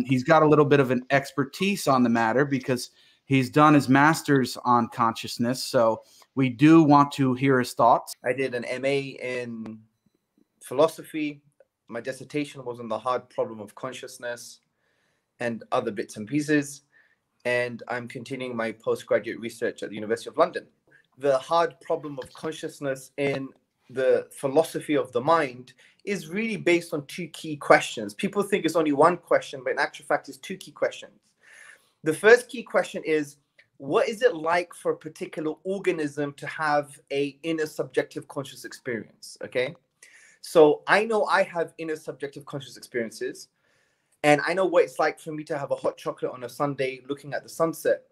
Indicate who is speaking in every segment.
Speaker 1: He's got a little bit of an expertise on the matter because he's done his master's on consciousness. So we do want to hear his thoughts.
Speaker 2: I did an MA in philosophy. My dissertation was on the hard problem of consciousness and other bits and pieces. And I'm continuing my postgraduate research at the University of London. The hard problem of consciousness in the philosophy of the mind is really based on two key questions. People think it's only one question, but in actual fact, it's two key questions. The first key question is, what is it like for a particular organism to have an inner subjective conscious experience? Okay. So I know I have inner subjective conscious experiences, and I know what it's like for me to have a hot chocolate on a Sunday looking at the sunset.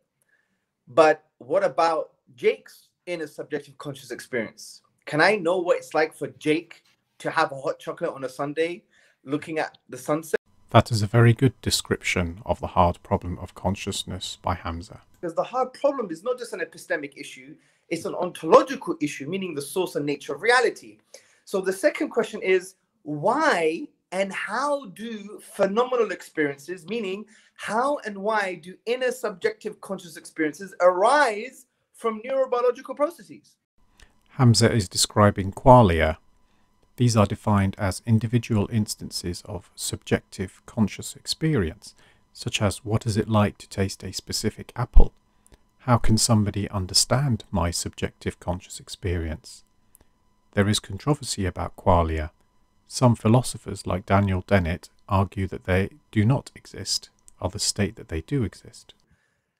Speaker 2: But what about Jake's inner subjective conscious experience? Can I know what it's like for Jake to have a hot chocolate on a Sunday looking at the sunset?
Speaker 3: That is a very good description of the hard problem of consciousness by Hamza.
Speaker 2: Because the hard problem is not just an epistemic issue, it's an ontological issue, meaning the source and nature of reality. So the second question is, why and how do phenomenal experiences, meaning how and why do inner subjective conscious experiences arise from neurobiological processes?
Speaker 3: Hamza is describing qualia. These are defined as individual instances of subjective conscious experience, such as what is it like to taste a specific apple? How can somebody understand my subjective conscious experience? There is controversy about qualia. Some philosophers, like Daniel Dennett, argue that they do not exist. Others state that they do exist.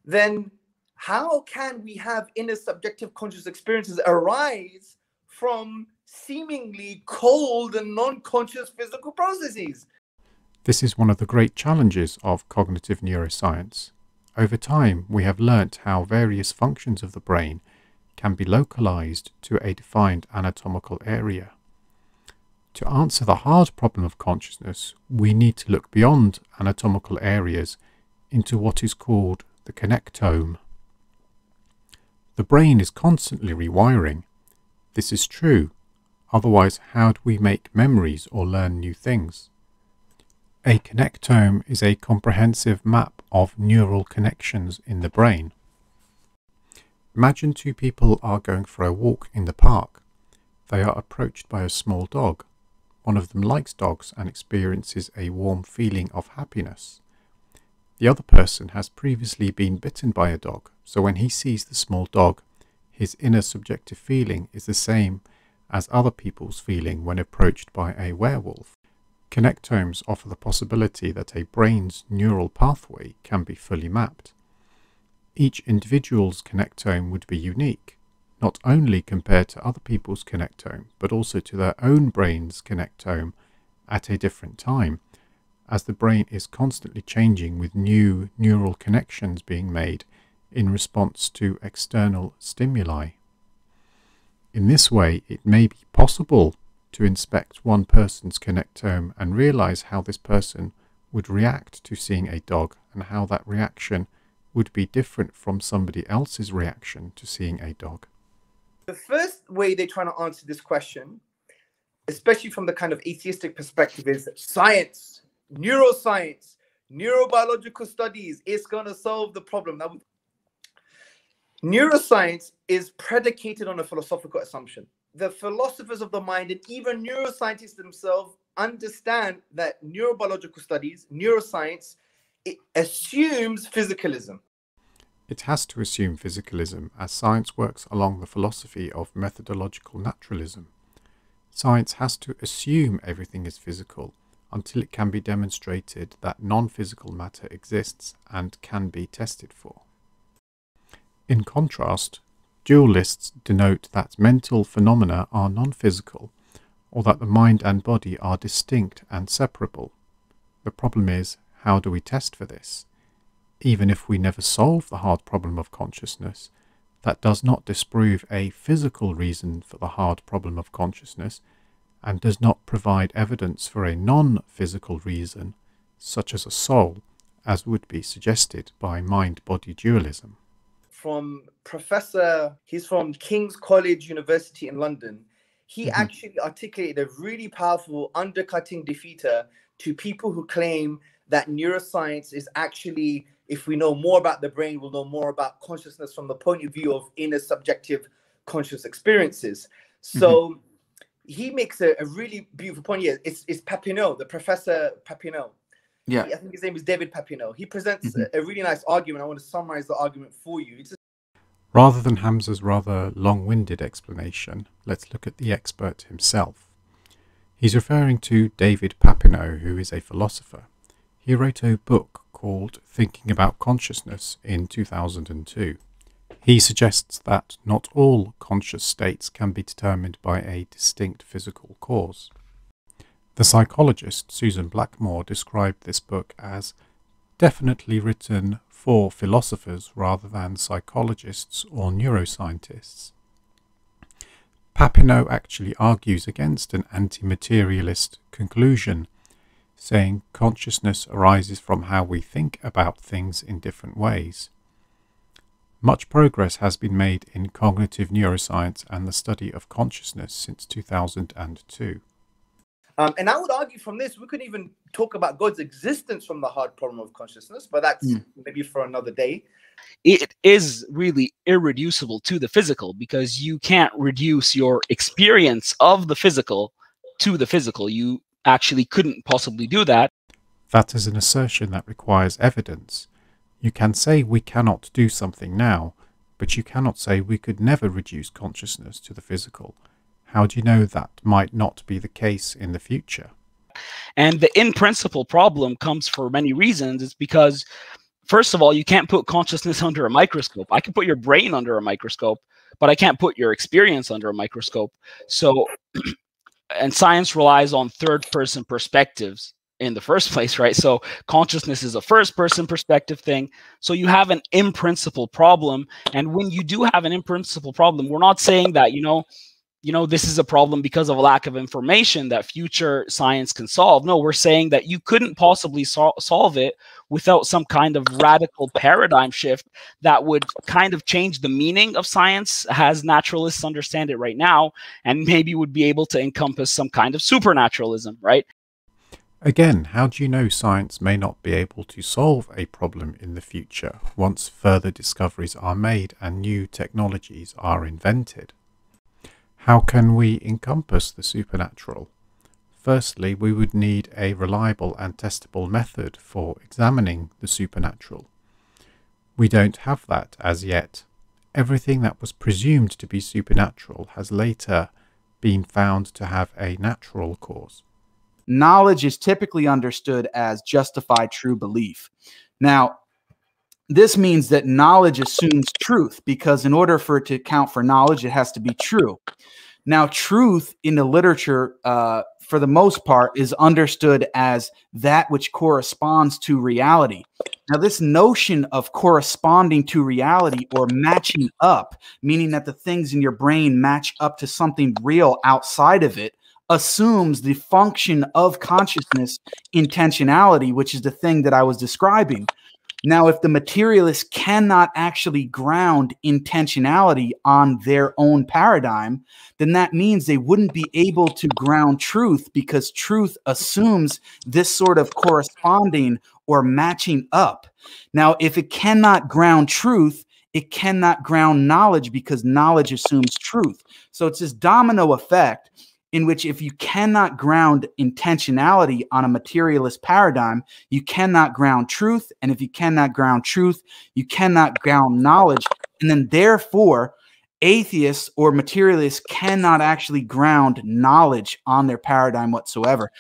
Speaker 2: Then how can we have inner subjective conscious experiences arise from seemingly cold and non-conscious physical processes?
Speaker 3: This is one of the great challenges of cognitive neuroscience. Over time, we have learnt how various functions of the brain can be localized to a defined anatomical area. To answer the hard problem of consciousness, we need to look beyond anatomical areas into what is called the connectome. The brain is constantly rewiring. This is true. Otherwise, how do we make memories or learn new things? A connectome is a comprehensive map of neural connections in the brain. Imagine two people are going for a walk in the park. They are approached by a small dog. One of them likes dogs and experiences a warm feeling of happiness. The other person has previously been bitten by a dog, so when he sees the small dog, his inner subjective feeling is the same as other people's feeling when approached by a werewolf. Connectomes offer the possibility that a brain's neural pathway can be fully mapped. Each individual's connectome would be unique, not only compared to other people's connectome, but also to their own brain's connectome at a different time, as the brain is constantly changing with new neural connections being made in response to external stimuli. In this way, it may be possible to inspect one person's connectome and realize how this person would react to seeing a dog and how that reaction would be different from somebody else's reaction to seeing a dog.
Speaker 2: The first way they're trying to answer this question, especially from the kind of atheistic perspective, is science, neuroscience, neurobiological studies. It's going to solve the problem. Now, neuroscience is predicated on a philosophical assumption. The philosophers of the mind and even neuroscientists themselves understand that neurobiological studies, neuroscience, it assumes physicalism.
Speaker 3: It has to assume physicalism, as science works along the philosophy of methodological naturalism. Science has to assume everything is physical until it can be demonstrated that non-physical matter exists and can be tested for. In contrast, dualists denote that mental phenomena are non-physical, or that the mind and body are distinct and separable. The problem is, how do we test for this? Even if we never solve the hard problem of consciousness, that does not disprove a physical reason for the hard problem of consciousness, and does not provide evidence for a non-physical reason, such as a soul, as would be suggested by mind-body dualism.
Speaker 2: From Professor, he's from King's College University in London. He actually articulated a really powerful undercutting defeater to people who claim that neuroscience is actually, if we know more about the brain, we'll know more about consciousness from the point of view of inner subjective conscious experiences. So he makes a really beautiful point here. It's Papineau, the Professor Papineau.
Speaker 1: Yeah.
Speaker 2: I think his name is David Papineau. He presents a really nice argument. I want to summarize the argument for you.
Speaker 3: Rather than Hamza's rather long-winded explanation, let's look at the expert himself. He's referring to David Papineau, who is a philosopher. He wrote a book called Thinking About Consciousness in 2002. He suggests that not all conscious states can be determined by a distinct physical cause. The psychologist Susan Blackmore described this book as definitely written for philosophers rather than psychologists or neuroscientists. Papineau actually argues against an anti-materialist conclusion, saying consciousness arises from how we think about things in different ways. Much progress has been made in cognitive neuroscience and the study of consciousness since 2002.
Speaker 2: And I would argue from this, we could even talk about God's existence from the hard problem of consciousness, but that's maybe for another day.
Speaker 4: It is really irreducible to the physical, because you can't reduce your experience of the physical to the physical. You actually couldn't possibly do that.
Speaker 3: That is an assertion that requires evidence. You can say we cannot do something now, but you cannot say we could never reduce consciousness to the physical. How do you know that might not be the case in the future?
Speaker 4: And the in-principle problem comes for many reasons. It's because, first of all, you can't put consciousness under a microscope. I can put your brain under a microscope, but I can't put your experience under a microscope. So, and science relies on third-person perspectives in the first place, right? So consciousness is a first-person perspective thing. So you have an in-principle problem. And when you do have an in-principle problem, we're not saying that, this is a problem because of a lack of information that future science can solve. No, we're saying that you couldn't possibly solve it without some kind of radical paradigm shift that would kind of change the meaning of science as naturalists understand it right now, and maybe would be able to encompass some kind of supernaturalism, right?
Speaker 3: Again, how do you know science may not be able to solve a problem in the future once further discoveries are made and new technologies are invented? How can we encompass the supernatural? Firstly, we would need a reliable and testable method for examining the supernatural. We don't have that as yet. Everything that was presumed to be supernatural has later been found to have a natural cause.
Speaker 1: Knowledge is typically understood as justified true belief. Now, this means that knowledge assumes truth, because in order for it to count for knowledge, it has to be true. Now, truth in the literature, for the most part, is understood as that which corresponds to reality. Now, this notion of corresponding to reality or matching up, meaning that the things in your brain match up to something real outside of it, assumes the function of consciousness intentionality, which is the thing that I was describing. Now, if the materialists cannot actually ground intentionality on their own paradigm, then that means they wouldn't be able to ground truth, because truth assumes this sort of corresponding or matching up. Now, if it cannot ground truth, it cannot ground knowledge, because knowledge assumes truth. So it's this domino effect in which if you cannot ground intentionality on a materialist paradigm, you cannot ground truth. And if you cannot ground truth, you cannot ground knowledge. And then therefore, atheists or materialists cannot actually ground knowledge on their paradigm whatsoever.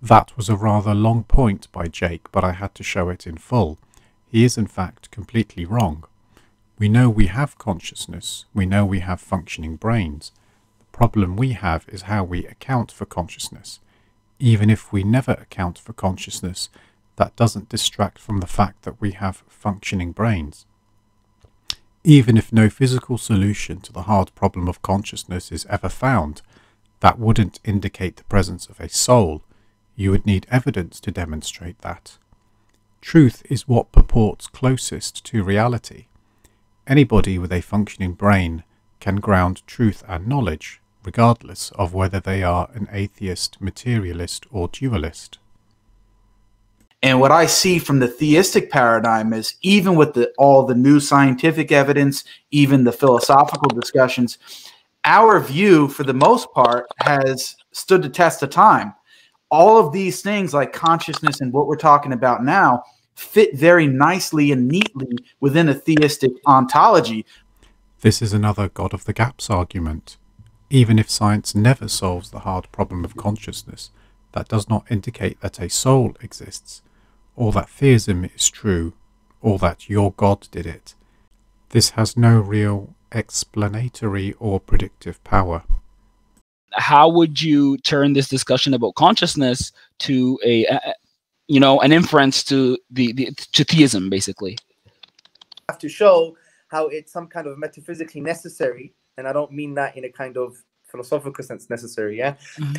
Speaker 3: That was a rather long point by Jake, but I had to show it in full. He is in fact completely wrong. We know we have consciousness. We know we have functioning brains. Problem we have is how we account for consciousness. Even if we never account for consciousness, that doesn't distract from the fact that we have functioning brains. Even if no physical solution to the hard problem of consciousness is ever found, that wouldn't indicate the presence of a soul. You would need evidence to demonstrate that. Truth is what purports closest to reality. Anybody with a functioning brain can ground truth and knowledge, regardless of whether they are an atheist, materialist, or dualist.
Speaker 1: And what I see from the theistic paradigm is, even with all the new scientific evidence, even the philosophical discussions, our view, for the most part, has stood the test of time. All of these things like consciousness and what we're talking about now fit very nicely and neatly within a theistic ontology.
Speaker 3: This is another God of the gaps argument. Even if science never solves the hard problem of consciousness, that does not indicate that a soul exists, or that theism is true, or that your God did it. This has no real explanatory or predictive power.
Speaker 4: How would you turn this discussion about consciousness to an inference to to theism, basically?
Speaker 2: Have to show how it's some kind of metaphysically necessary, and I don't mean that in a kind of philosophical sense necessary, yeah.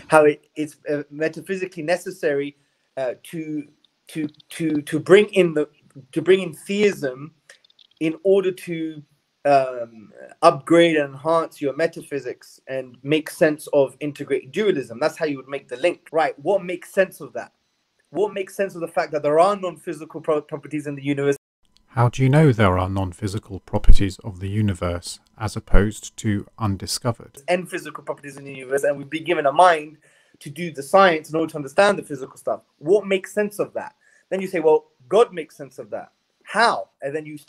Speaker 2: How it's metaphysically necessary to bring in theism in order to upgrade and enhance your metaphysics and make sense of integrated dualism. That's how you would make the link, right? What makes sense of that? What makes sense of the fact that there are non-physical properties in the universe?
Speaker 3: How do you know there are non-physical properties of the universe as opposed to undiscovered?
Speaker 2: And physical properties in the universe, and we've been given a mind to do the science in order to understand the physical stuff. What makes sense of that? Then you say, well, God makes sense of that. How? And then you'd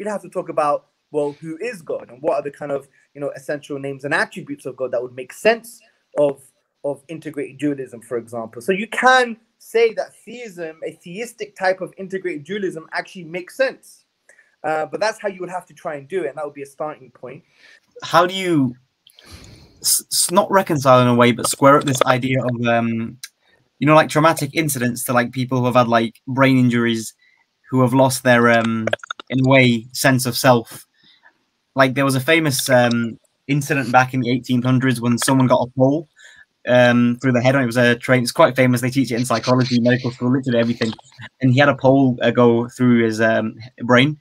Speaker 2: have to talk about, well, who is God, and what are the kind of essential names and attributes of God that would make sense of integrated dualism, for example. So you can say that theism, a theistic type of integrated dualism, actually makes sense. But that's how you would have to try and do it, and that would be a starting point.
Speaker 5: How do you not reconcile in a way, but square up this idea of like traumatic incidents to like people who have had like brain injuries, who have lost their in a way sense of self? Like there was a famous incident back in the 1800s when someone got a pole through the head, and it was a train. It's quite famous. They teach it in psychology, medical school, literally everything. And he had a pole go through his brain,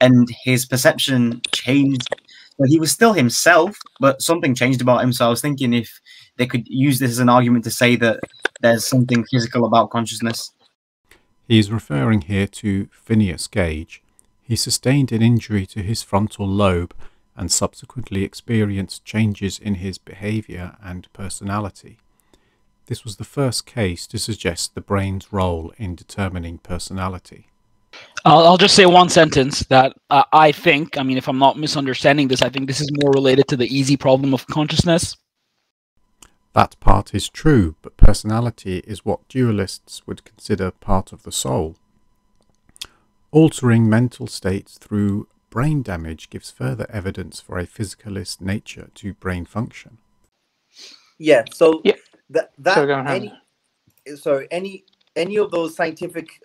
Speaker 5: and his perception changed. But he was still himself, but something changed about him. So I was thinking if they could use this as an argument to say that there's something physical about consciousness.
Speaker 3: He is referring here to Phineas Gage. He sustained an injury to his frontal lobe and subsequently experienced changes in his behavior and personality. This was the first case to suggest the brain's role in determining personality.
Speaker 4: I'll just say one sentence that I think, if I'm not misunderstanding this, I think this is more related to the easy problem of consciousness.
Speaker 3: That part is true, but personality is what dualists would consider part of the soul. Altering mental states through brain damage gives further evidence for a physicalist nature to brain function.
Speaker 2: Yeah, so
Speaker 6: Yeah.
Speaker 2: Any of those scientific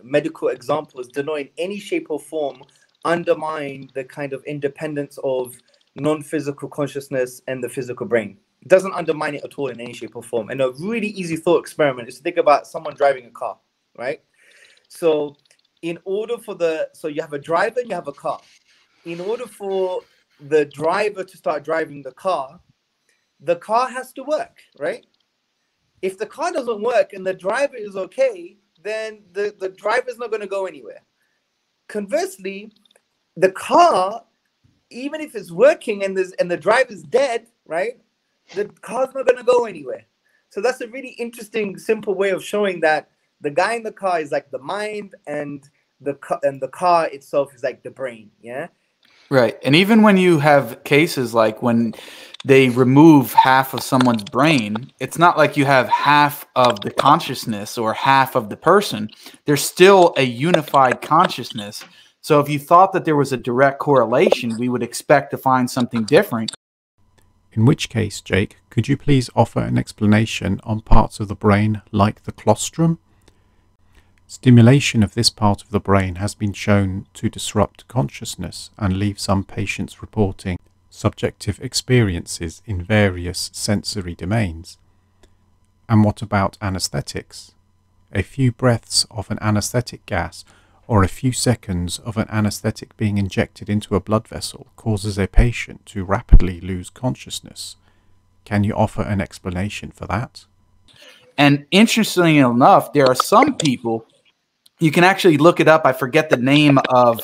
Speaker 2: medical examples do not in any shape or form undermine the kind of independence of non-physical consciousness and the physical brain. It doesn't undermine it at all in any shape or form. And a really easy thought experiment is to think about someone driving a car, right? So in order for so you have a driver and you have a car. In order for the driver to start driving the car has to work, right? If the car doesn't work and the driver is okay, then the driver is not going to go anywhere. Conversely, the car, even if it's working and the driver's dead, right? The car's not going to go anywhere. So that's a really interesting, simple way of showing that the guy in the car is like the mind, and the car itself is like the brain. Yeah.
Speaker 1: Right. And even when you have cases like when they remove half of someone's brain, it's not like you have half of the consciousness or half of the person. There's still a unified consciousness. So if you thought that there was a direct correlation, we would expect to find something different.
Speaker 3: In which case, Jake, could you please offer an explanation on parts of the brain like the colostrum? Stimulation of this part of the brain has been shown to disrupt consciousness and leave some patients reporting subjective experiences in various sensory domains. And what about anesthetics? A few breaths of an anesthetic gas or a few seconds of an anesthetic being injected into a blood vessel causes a patient to rapidly lose consciousness. Can you offer an explanation for that?
Speaker 1: And interestingly enough, there are some people, you can actually look it up. I forget the name of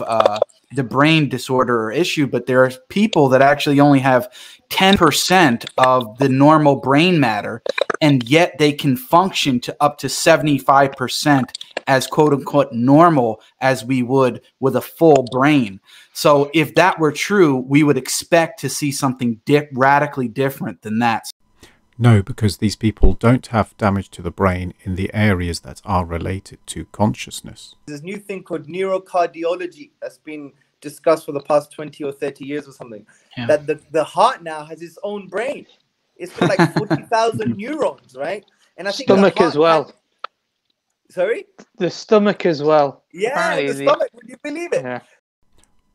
Speaker 1: the brain disorder or issue, but there are people that actually only have 10% of the normal brain matter, and yet they can function to up to 75% as quote unquote normal as we would with a full brain. So if that were true, we would expect to see something radically different than that.
Speaker 3: No, because these people don't have damage to the brain in the areas that are related to consciousness.
Speaker 2: There's this new thing called neurocardiology that's been discussed for the past 20 or 30 years or something.
Speaker 4: Yeah.
Speaker 2: That the heart now has its own brain. It's got like 40,000 neurons, right? And I think
Speaker 6: Stomach as well.
Speaker 2: Sorry?
Speaker 6: The stomach as well.
Speaker 2: Yeah,
Speaker 6: Apparently
Speaker 2: the stomach. Would you believe it?
Speaker 6: Yeah.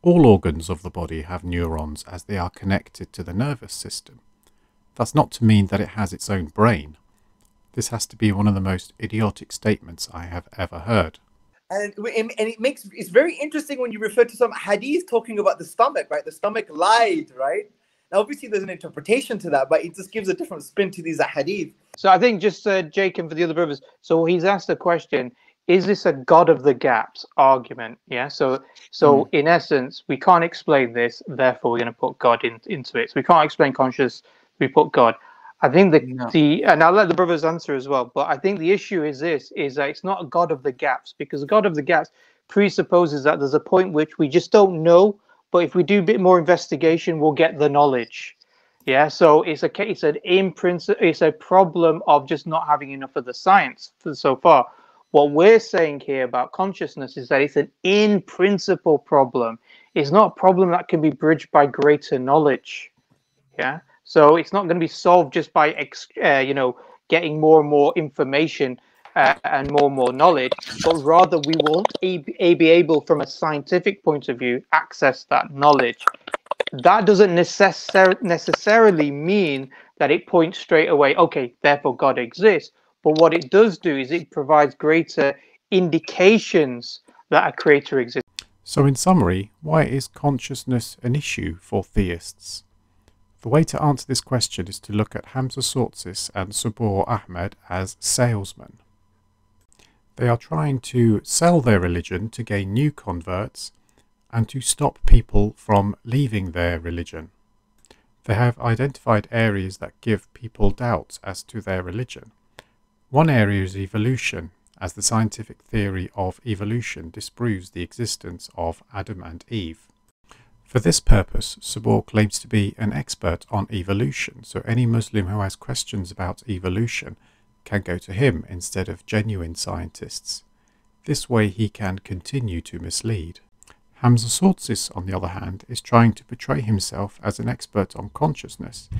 Speaker 3: All organs of the body have neurons as they are connected to the nervous system. That's not to mean that it has its own brain. This has to be one of the most idiotic statements I have ever heard.
Speaker 2: And it's very interesting when you refer to some hadith talking about the stomach, right? The stomach lied, right? Now, obviously, there's an interpretation to that, but it just gives a different spin to these hadith.
Speaker 6: So I think just Jake and for the other brothers. So he's asked a question: is this a God of the gaps argument? Yeah. So in essence, we can't explain this, therefore we're going to put God into it. So we can't explain conscious. We put God. I think and I'll let the brothers answer as well, but I think the issue is that it's not a God of the gaps, because the God of the gaps presupposes that there's a point which we just don't know, but if we do a bit more investigation, we'll get the knowledge. Yeah, so it's a problem of just not having enough of the science so far. What we're saying here about consciousness is that it's an in principle problem. It's not a problem that can be bridged by greater knowledge. Yeah. So it's not going to be solved just by, getting more and more information and more knowledge, but rather we won't be able, from a scientific point of view, access that knowledge. That doesn't necessarily mean that it points straight away, okay, therefore God exists. But what it does do is it provides greater indications that a creator exists.
Speaker 3: So in summary, why is consciousness an issue for theists? The way to answer this question is to look at Hamza Tzortzis and Sabur Ahmed as salesmen. They are trying to sell their religion to gain new converts and to stop people from leaving their religion. They have identified areas that give people doubts as to their religion. One area is evolution, as the scientific theory of evolution disproves the existence of Adam and Eve. For this purpose, Sabur claims to be an expert on evolution, so any Muslim who has questions about evolution can go to him instead of genuine scientists. This way he can continue to mislead. Hamza Tzortzis, on the other hand, is trying to portray himself as an expert on consciousness.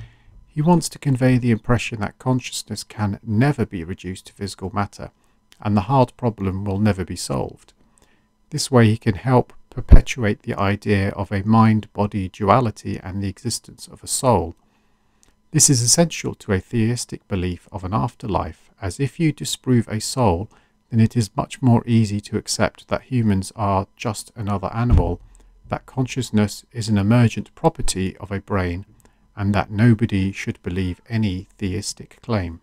Speaker 3: He wants to convey the impression that consciousness can never be reduced to physical matter, and the hard problem will never be solved. This way he can help perpetuate the idea of a mind-body duality and the existence of a soul. This is essential to a theistic belief of an afterlife, as if you disprove a soul, then it is much more easy to accept that humans are just another animal, that consciousness is an emergent property of a brain, and that nobody should believe any theistic claim.